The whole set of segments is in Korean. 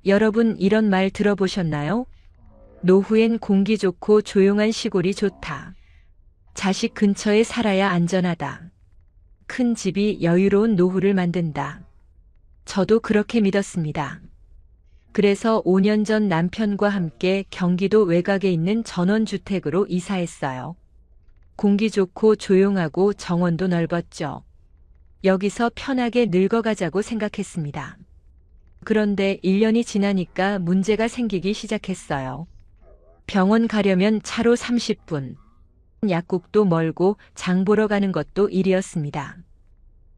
여러분 이런 말 들어보셨나요? 노후엔 공기 좋고 조용한 시골이 좋다. 자식 근처에 살아야 안전하다. 큰 집이 여유로운 노후를 만든다. 저도 그렇게 믿었습니다. 그래서 5년 전 남편과 함께 경기도 외곽에 있는 전원주택으로 이사했어요. 공기 좋고 조용하고 정원도 넓었죠. 여기서 편하게 늙어가자고 생각했습니다. 그런데 1년이 지나니까 문제가 생기기 시작했어요. 병원 가려면 차로 30분, 약국도 멀고 장 보러 가는 것도 일이었습니다.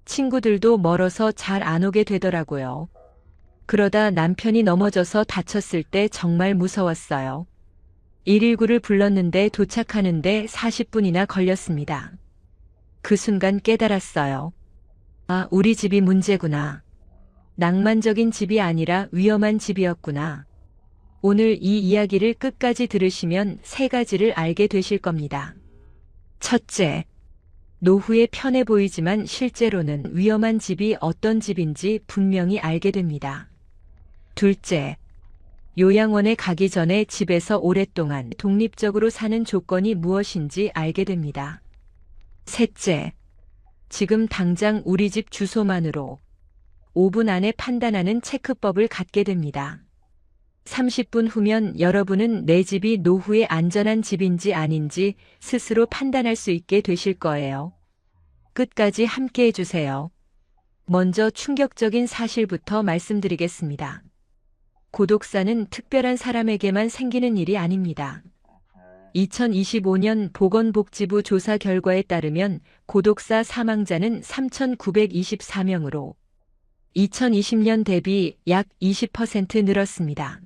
친구들도 멀어서 잘 안 오게 되더라고요. 그러다 남편이 넘어져서 다쳤을 때 정말 무서웠어요. 119를 불렀는데 도착하는데 40분이나 걸렸습니다. 그 순간 깨달았어요. 아, 우리 집이 문제구나. 낭만적인 집이 아니라 위험한 집이었구나. 오늘 이 이야기를 끝까지 들으시면 3가지를 알게 되실 겁니다. 첫째, 노후에 편해 보이지만 실제로는 위험한 집이 어떤 집인지 분명히 알게 됩니다. 둘째, 요양원에 가기 전에 집에서 오랫동안 독립적으로 사는 조건이 무엇인지 알게 됩니다. 셋째, 지금 당장 우리 집 주소만으로 5분 안에 판단하는 체크법을 갖게 됩니다. 30분 후면 여러분은 내 집이 노후에 안전한 집인지 아닌지 스스로 판단할 수 있게 되실 거예요. 끝까지 함께 해주세요. 먼저 충격적인 사실부터 말씀드리겠습니다. 고독사는 특별한 사람에게만 생기는 일이 아닙니다. 2025년 보건복지부 조사 결과에 따르면 고독사 사망자는 3,924명으로 2020년 대비 약 20% 늘었습니다.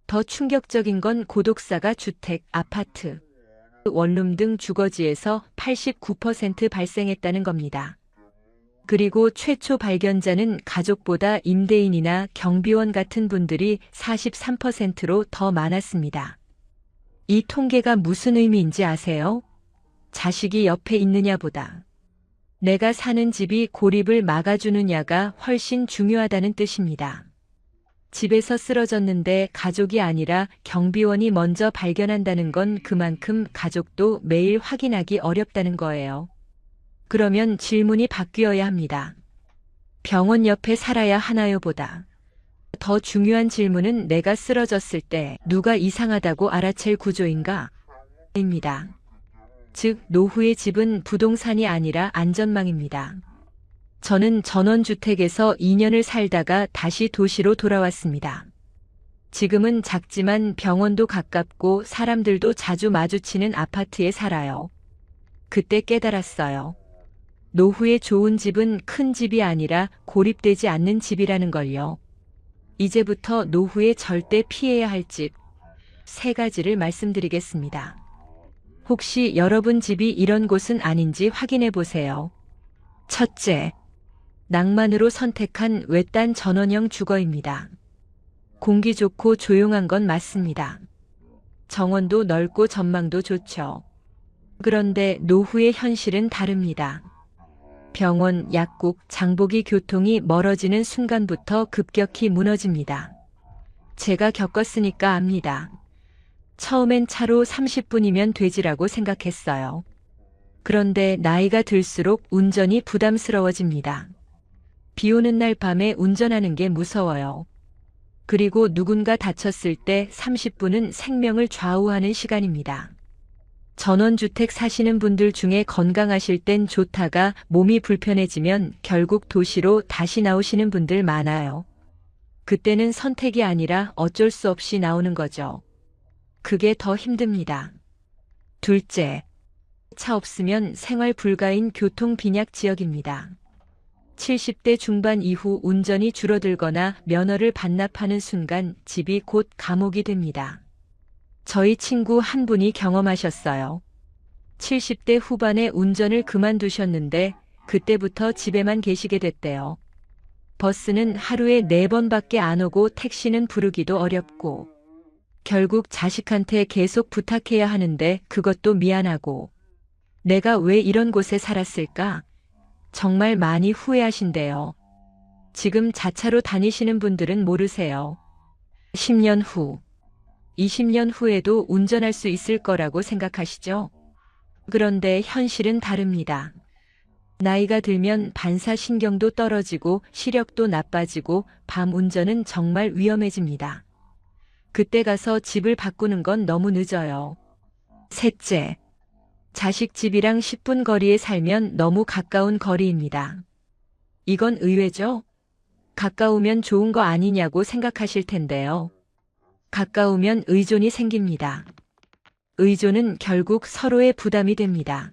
더 충격적인 건 고독사가 주택, 아파트, 원룸 등 주거지에서 89% 발생했다는 겁니다. 그리고 최초 발견자는 가족보다 임대인이나 경비원 같은 분들이 43%로 더 많았습니다. 이 통계가 무슨 의미인지 아세요? 자식이 옆에 있느냐보다 내가 사는 집이 고립을 막아주느냐가 훨씬 중요하다는 뜻입니다. 집에서 쓰러졌는데 가족이 아니라 경비원이 먼저 발견한다는 건 그만큼 가족도 매일 확인하기 어렵다는 거예요. 그러면 질문이 바뀌어야 합니다. 병원 옆에 살아야 하나요? 보다 더 중요한 질문은 내가 쓰러졌을 때 누가 이상하다고 알아챌 구조인가? 입니다. 즉, 노후의 집은 부동산이 아니라 안전망입니다. 저는 전원주택에서 2년을 살다가 다시 도시로 돌아왔습니다. 지금은 작지만 병원도 가깝고 사람들도 자주 마주치는 아파트에 살아요. 그때 깨달았어요. 노후에 좋은 집은 큰 집이 아니라 고립되지 않는 집이라는 걸요. 이제부터 노후에 절대 피해야 할 집 3가지를 말씀드리겠습니다. 혹시 여러분 집이 이런 곳은 아닌지 확인해 보세요. 첫째, 낭만으로 선택한 외딴 전원형 주거입니다. 공기 좋고 조용한 건 맞습니다. 정원도 넓고 전망도 좋죠. 그런데 노후의 현실은 다릅니다. 병원, 약국, 장보기 교통이 멀어지는 순간부터 급격히 무너집니다. 제가 겪었으니까 압니다. 처음엔 차로 30분이면 되지라고 생각했어요. 그런데 나이가 들수록 운전이 부담스러워집니다. 비 오는 날 밤에 운전하는 게 무서워요. 그리고 누군가 다쳤을 때 30분은 생명을 좌우하는 시간입니다. 전원주택 사시는 분들 중에 건강하실 땐 좋다가 몸이 불편해지면 결국 도시로 다시 나오시는 분들 많아요. 그때는 선택이 아니라 어쩔 수 없이 나오는 거죠. 그게 더 힘듭니다. 둘째, 차 없으면 생활 불가인 교통 빈약 지역입니다. 70대 중반 이후 운전이 줄어들거나 면허를 반납하는 순간 집이 곧 감옥이 됩니다. 저희 친구 한 분이 경험하셨어요. 70대 후반에 운전을 그만두셨는데 그때부터 집에만 계시게 됐대요. 버스는 하루에 4번밖에 안 오고 택시는 부르기도 어렵고 결국 자식한테 계속 부탁해야 하는데 그것도 미안하고 내가 왜 이런 곳에 살았을까? 정말 많이 후회하신대요. 지금 자차로 다니시는 분들은 모르세요. 10년 후, 20년 후에도 운전할 수 있을 거라고 생각하시죠? 그런데 현실은 다릅니다. 나이가 들면 반사신경도 떨어지고 시력도 나빠지고 밤 운전은 정말 위험해집니다. 그때 가서 집을 바꾸는 건 너무 늦어요. 셋째, 자식 집이랑 10분 거리에 살면 너무 가까운 거리입니다. 이건 의외죠? 가까우면 좋은 거 아니냐고 생각하실 텐데요. 가까우면 의존이 생깁니다. 의존은 결국 서로의 부담이 됩니다.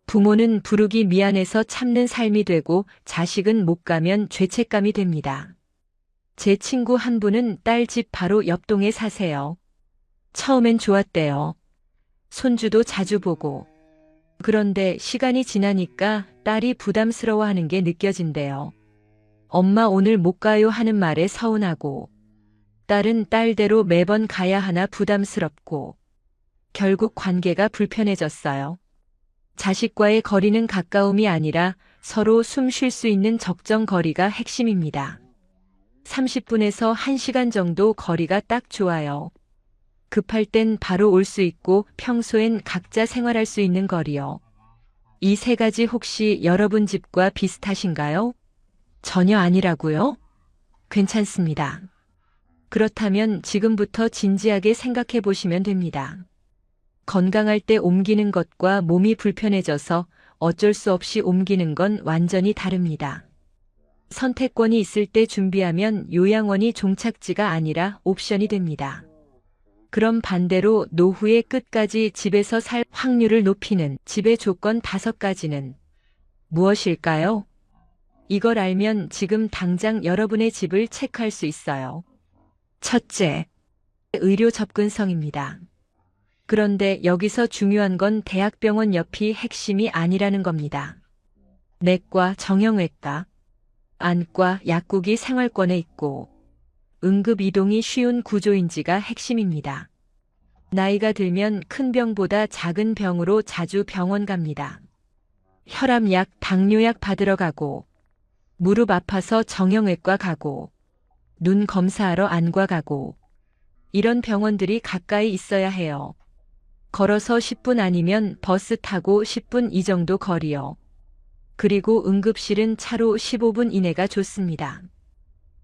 부모는 부르기 미안해서 참는 삶이 되고 자식은 못 가면 죄책감이 됩니다. 제 친구 한 분은 딸 집 바로 옆 동에 사세요. 처음엔 좋았대요. 손주도 자주 보고. 그런데 시간이 지나니까 딸이 부담스러워하는 게 느껴진대요. 엄마 오늘 못 가요 하는 말에 서운하고, 딸은 딸대로 매번 가야 하나 부담스럽고, 결국 관계가 불편해졌어요. 자식과의 거리는 가까움이 아니라 서로 숨 쉴 수 있는 적정 거리가 핵심입니다. 30분에서 1시간 정도 거리가 딱 좋아요. 급할 땐 바로 올 수 있고 평소엔 각자 생활할 수 있는 거리요. 이 세 가지 혹시 여러분 집과 비슷하신가요? 전혀 아니라고요? 괜찮습니다. 그렇다면 지금부터 진지하게 생각해 보시면 됩니다. 건강할 때 옮기는 것과 몸이 불편해져서 어쩔 수 없이 옮기는 건 완전히 다릅니다. 선택권이 있을 때 준비하면 요양원이 종착지가 아니라 옵션이 됩니다. 그럼 반대로 노후의 끝까지 집에서 살 확률을 높이는 집의 조건 5가지는 무엇일까요? 이걸 알면 지금 당장 여러분의 집을 체크할 수 있어요. 첫째, 의료 접근성입니다. 그런데 여기서 중요한 건 대학병원 옆이 핵심이 아니라는 겁니다. 내과, 정형외과, 안과, 약국이 생활권에 있고 응급 이동이 쉬운 구조인지가 핵심입니다. 나이가 들면 큰 병보다 작은 병으로 자주 병원 갑니다. 혈압약, 당뇨약 받으러 가고, 무릎 아파서 정형외과 가고, 눈 검사하러 안과 가고, 이런 병원들이 가까이 있어야 해요. 걸어서 10분 아니면 버스 타고 10분 이 정도 거리요. 그리고 응급실은 차로 15분 이내가 좋습니다.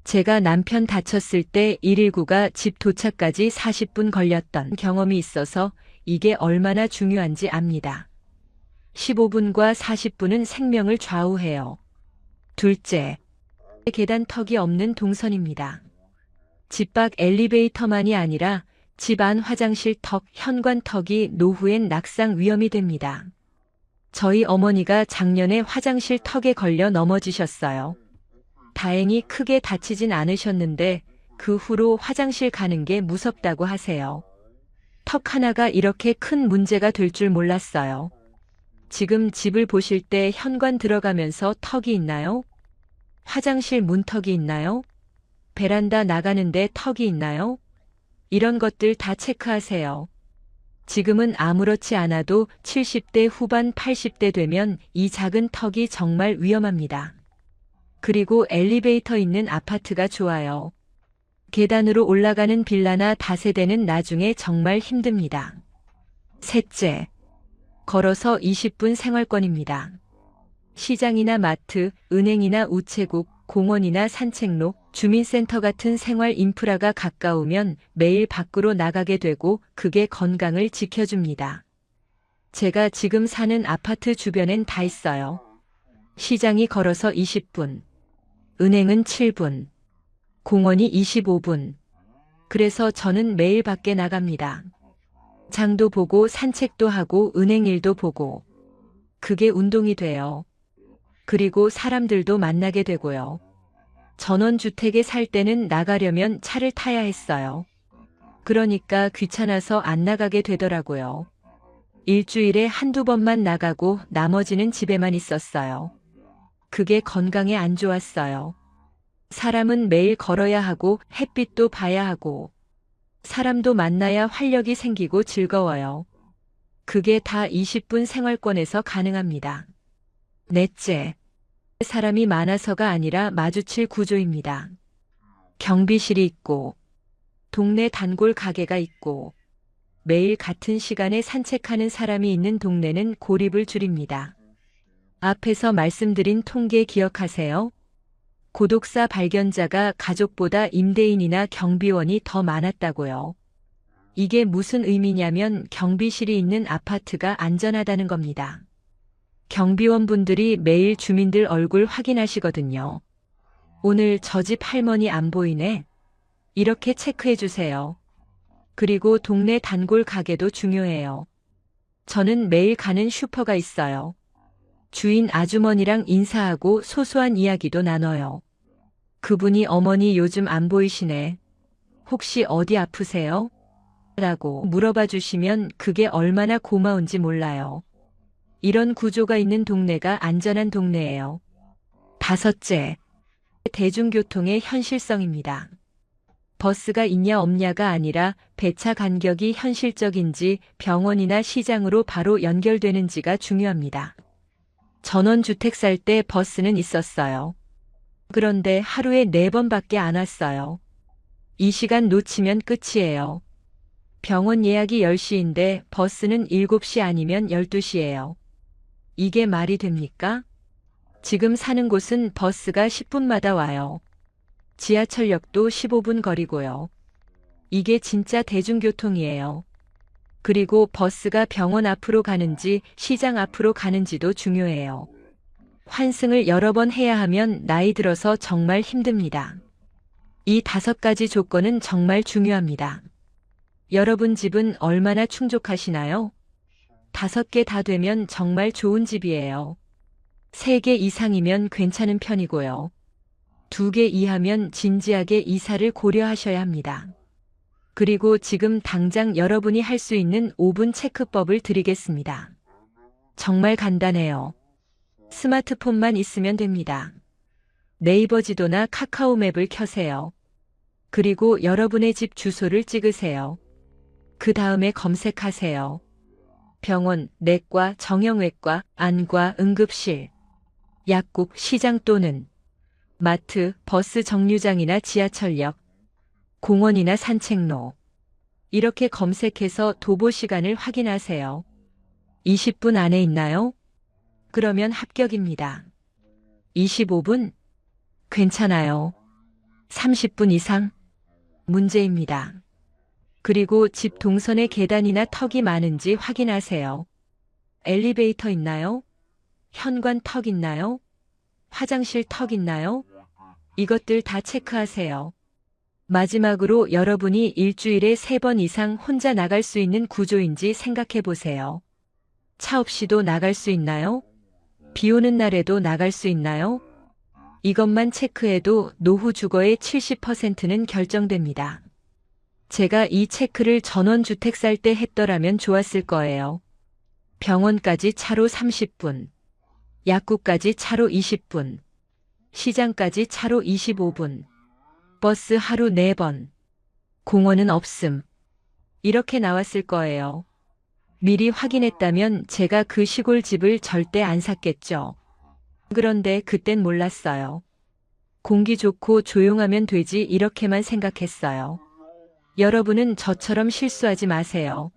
제가 남편 다쳤을 때 119가 집 도착까지 40분 걸렸던 경험이 있어서 이게 얼마나 중요한지 압니다. 15분과 40분은 생명을 좌우해요. 둘째, 계단턱이 없는 동선입니다. 집 밖 엘리베이터만이 아니라 집 안 화장실 턱, 현관턱이 노후엔 낙상 위험이 됩니다. 저희 어머니가 작년에 화장실 턱에 걸려 넘어지셨어요. 다행히 크게 다치진 않으셨는데 그 후로 화장실 가는 게 무섭다고 하세요. 턱 하나가 이렇게 큰 문제가 될 줄 몰랐어요. 지금 집을 보실 때 현관 들어가면서 턱이 있나요? 화장실 문턱이 있나요? 베란다 나가는데 턱이 있나요? 이런 것들 다 체크하세요. 지금은 아무렇지 않아도 70대 후반 80대 되면 이 작은 턱이 정말 위험합니다. 그리고 엘리베이터 있는 아파트가 좋아요. 계단으로 올라가는 빌라나 다세대는 나중에 정말 힘듭니다. 셋째, 걸어서 20분 생활권입니다. 시장이나 마트, 은행이나 우체국, 공원이나 산책로, 주민센터 같은 생활 인프라가 가까우면 매일 밖으로 나가게 되고 그게 건강을 지켜줍니다. 제가 지금 사는 아파트 주변엔 다 있어요. 시장이 걸어서 20분, 은행은 7분, 공원이 25분. 그래서 저는 매일 밖에 나갑니다. 장도 보고 산책도 하고 은행 일도 보고. 그게 운동이 돼요. 그리고 사람들도 만나게 되고요. 전원주택에 살 때는 나가려면 차를 타야 했어요. 그러니까 귀찮아서 안 나가게 되더라고요. 일주일에 한두 번만 나가고 나머지는 집에만 있었어요. 그게 건강에 안 좋았어요. 사람은 매일 걸어야 하고 햇빛도 봐야 하고 사람도 만나야 활력이 생기고 즐거워요. 그게 다 20분 생활권에서 가능합니다. 넷째, 사람이 많아서가 아니라 마주칠 구조입니다. 경비실이 있고 동네 단골 가게가 있고 매일 같은 시간에 산책하는 사람이 있는 동네는 고립을 줄입니다. 앞에서 말씀드린 통계 기억하세요? 고독사 발견자가 가족보다 임대인이나 경비원이 더 많았다고요. 이게 무슨 의미냐면 경비실이 있는 아파트가 안전하다는 겁니다. 경비원분들이 매일 주민들 얼굴 확인하시거든요. 오늘 저 집 할머니 안 보이네. 이렇게 체크해 주세요. 그리고 동네 단골 가게도 중요해요. 저는 매일 가는 슈퍼가 있어요. 주인 아주머니랑 인사하고 소소한 이야기도 나눠요. 그분이 어머니 요즘 안 보이시네. 혹시 어디 아프세요? 라고 물어봐 주시면 그게 얼마나 고마운지 몰라요. 이런 구조가 있는 동네가 안전한 동네예요. 다섯째, 대중교통의 현실성입니다. 버스가 있냐 없냐가 아니라 배차 간격이 현실적인지 병원이나 시장으로 바로 연결되는지가 중요합니다. 전원주택 살 때 버스는 있었어요. 그런데 하루에 4번밖에 안 왔어요. 이 시간 놓치면 끝이에요. 병원 예약이 10시인데 버스는 7시 아니면 12시예요. 이게 말이 됩니까? 지금 사는 곳은 버스가 10분마다 와요. 지하철역도 15분 거리고요. 이게 진짜 대중교통이에요. 그리고 버스가 병원 앞으로 가는지 시장 앞으로 가는지도 중요해요. 환승을 여러 번 해야 하면 나이 들어서 정말 힘듭니다. 이 5가지 조건은 정말 중요합니다. 여러분 집은 얼마나 충족하시나요? 5개 다 되면 정말 좋은 집이에요. 3개 이상이면 괜찮은 편이고요. 2개 이하면 진지하게 이사를 고려하셔야 합니다. 그리고 지금 당장 여러분이 할 수 있는 5분 체크법을 드리겠습니다. 정말 간단해요. 스마트폰만 있으면 됩니다. 네이버 지도나 카카오 맵을 켜세요. 그리고 여러분의 집 주소를 찍으세요. 그 다음에 검색하세요. 병원, 내과, 정형외과, 안과, 응급실, 약국, 시장 또는 마트, 버스 정류장이나 지하철역, 공원이나 산책로. 이렇게 검색해서 도보 시간을 확인하세요. 20분 안에 있나요? 그러면 합격입니다. 25분? 괜찮아요. 30분 이상? 문제입니다. 그리고 집 동선에 계단이나 턱이 많은지 확인하세요. 엘리베이터 있나요? 현관 턱 있나요? 화장실 턱 있나요? 이것들 다 체크하세요. 마지막으로 여러분이 일주일에 3번 이상 혼자 나갈 수 있는 구조인지 생각해 보세요. 차 없이도 나갈 수 있나요? 비 오는 날에도 나갈 수 있나요? 이것만 체크해도 노후 주거의 70%는 결정됩니다. 제가 이 체크를 전원주택 살 때 했더라면 좋았을 거예요. 병원까지 차로 30분, 약국까지 차로 20분, 시장까지 차로 25분, 버스 하루 4번, 공원은 없음. 이렇게 나왔을 거예요. 미리 확인했다면 제가 그 시골 집을 절대 안 샀겠죠. 그런데 그땐 몰랐어요. 공기 좋고 조용하면 되지 이렇게만 생각했어요. 여러분은 저처럼 실수하지 마세요.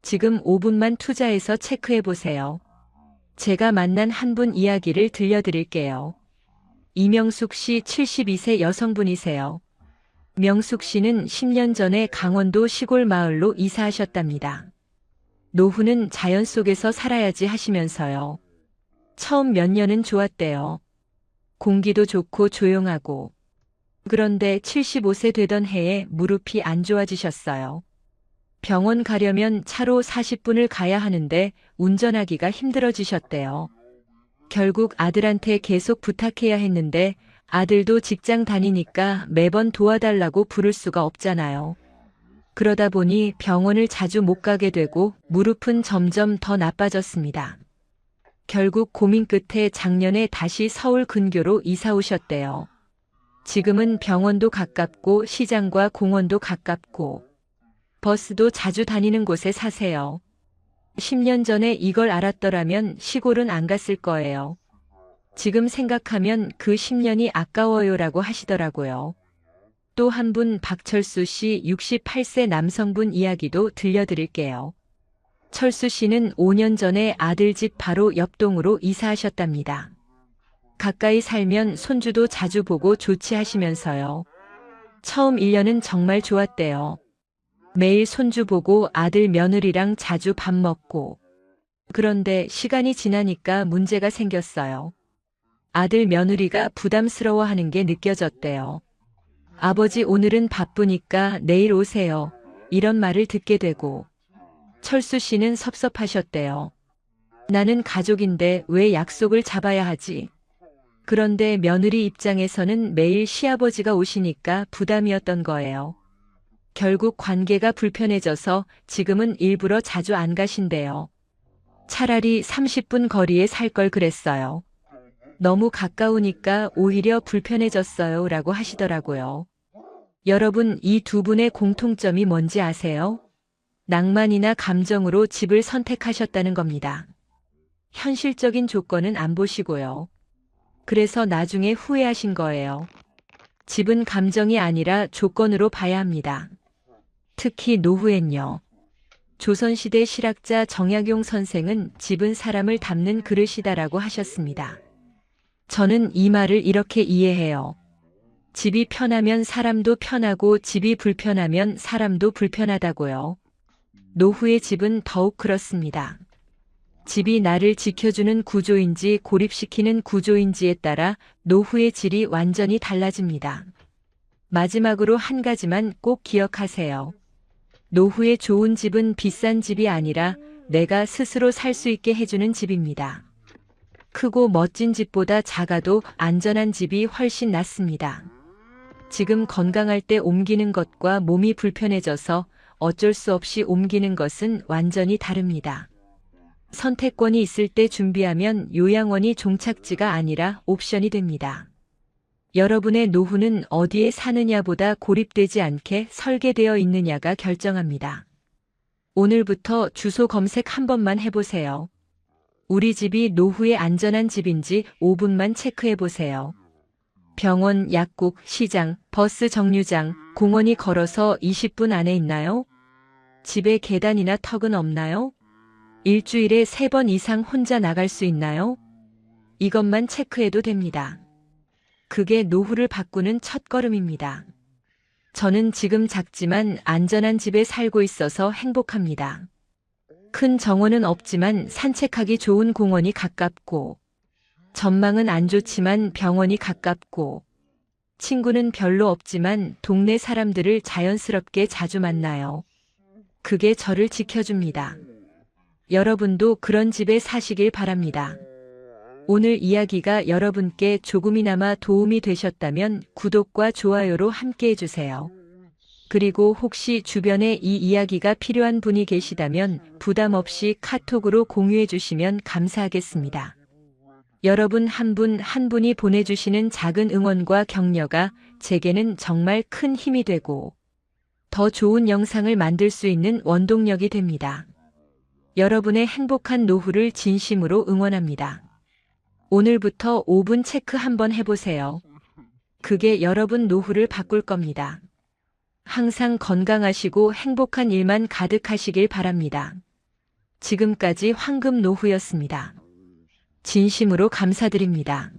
지금 5분만 투자해서 체크해 보세요. 제가 만난 한 분 이야기를 들려드릴게요. 이명숙 씨 72세 여성분이세요. 명숙 씨는 10년 전에 강원도 시골 마을로 이사하셨답니다. 노후는 자연 속에서 살아야지 하시면서요. 처음 몇 년은 좋았대요. 공기도 좋고 조용하고. 그런데 75세 되던 해에 무릎이 안 좋아지셨어요. 병원 가려면 차로 40분을 가야 하는데 운전하기가 힘들어지셨대요. 결국 아들한테 계속 부탁해야 했는데 아들도 직장 다니니까 매번 도와달라고 부를 수가 없잖아요. 그러다 보니 병원을 자주 못 가게 되고 무릎은 점점 더 나빠졌습니다. 결국 고민 끝에 작년에 다시 서울 근교로 이사 오셨대요. 지금은 병원도 가깝고 시장과 공원도 가깝고 버스도 자주 다니는 곳에 사세요. 10년 전에 이걸 알았더라면 시골은 안 갔을 거예요. 지금 생각하면 그 10년이 아까워요라고 하시더라고요. 또 한 분 박철수 씨 68세 남성분 이야기도 들려드릴게요. 철수 씨는 5년 전에 아들 집 바로 옆동으로 이사하셨답니다. 가까이 살면 손주도 자주 보고 좋지하시면서요. 처음 1년은 정말 좋았대요. 매일 손주 보고 아들 며느리랑 자주 밥 먹고. 그런데 시간이 지나니까 문제가 생겼어요. 아들 며느리가 부담스러워하는 게 느껴졌대요. 아버지 오늘은 바쁘니까 내일 오세요. 이런 말을 듣게 되고. 철수 씨는 섭섭하셨대요. 나는 가족인데 왜 약속을 잡아야 하지? 그런데 며느리 입장에서는 매일 시아버지가 오시니까 부담이었던 거예요. 결국 관계가 불편해져서 지금은 일부러 자주 안 가신대요. 차라리 30분 거리에 살 걸 그랬어요. 너무 가까우니까 오히려 불편해졌어요 라고 하시더라고요. 여러분, 이 두 분의 공통점이 뭔지 아세요? 낭만이나 감정으로 집을 선택하셨다는 겁니다. 현실적인 조건은 안 보시고요. 그래서 나중에 후회하신 거예요. 집은 감정이 아니라 조건으로 봐야 합니다. 특히 노후엔요. 조선시대 실학자 정약용 선생은 집은 사람을 담는 그릇이다라고 하셨습니다. 저는 이 말을 이렇게 이해해요. 집이 편하면 사람도 편하고 집이 불편하면 사람도 불편하다고요. 노후의 집은 더욱 그렇습니다. 집이 나를 지켜주는 구조인지 고립시키는 구조인지에 따라 노후의 질이 완전히 달라집니다. 마지막으로 한 가지만 꼭 기억하세요. 노후의 좋은 집은 비싼 집이 아니라 내가 스스로 살 수 있게 해주는 집입니다. 크고 멋진 집보다 작아도 안전한 집이 훨씬 낫습니다. 지금 건강할 때 옮기는 것과 몸이 불편해져서 어쩔 수 없이 옮기는 것은 완전히 다릅니다. 선택권이 있을 때 준비하면 요양원이 종착지가 아니라 옵션이 됩니다. 여러분의 노후는 어디에 사느냐보다 고립되지 않게 설계되어 있느냐가 결정합니다. 오늘부터 주소 검색 한 번만 해보세요. 우리 집이 노후에 안전한 집인지 5분만 체크해보세요. 병원, 약국, 시장, 버스 정류장, 공원이 걸어서 20분 안에 있나요? 집에 계단이나 턱은 없나요? 일주일에 3번 이상 혼자 나갈 수 있나요? 이것만 체크해도 됩니다. 그게 노후를 바꾸는 첫걸음입니다. 저는 지금 작지만 안전한 집에 살고 있어서 행복합니다. 큰 정원은 없지만 산책하기 좋은 공원이 가깝고, 전망은 안 좋지만 병원이 가깝고, 친구는 별로 없지만 동네 사람들을 자연스럽게 자주 만나요. 그게 저를 지켜줍니다. 여러분도 그런 집에 사시길 바랍니다. 오늘 이야기가 여러분께 조금이나마 도움이 되셨다면 구독과 좋아요로 함께 해주세요. 그리고 혹시 주변에 이 이야기가 필요한 분이 계시다면 부담 없이 카톡으로 공유해 주시면 감사하겠습니다. 여러분 한 분 한 분이 보내주시는 작은 응원과 격려가 제게는 정말 큰 힘이 되고 더 좋은 영상을 만들 수 있는 원동력이 됩니다. 여러분의 행복한 노후를 진심으로 응원합니다. 오늘부터 5분 체크 한번 해보세요. 그게 여러분 노후를 바꿀 겁니다. 항상 건강하시고 행복한 일만 가득하시길 바랍니다. 지금까지 황금 노후였습니다. 진심으로 감사드립니다.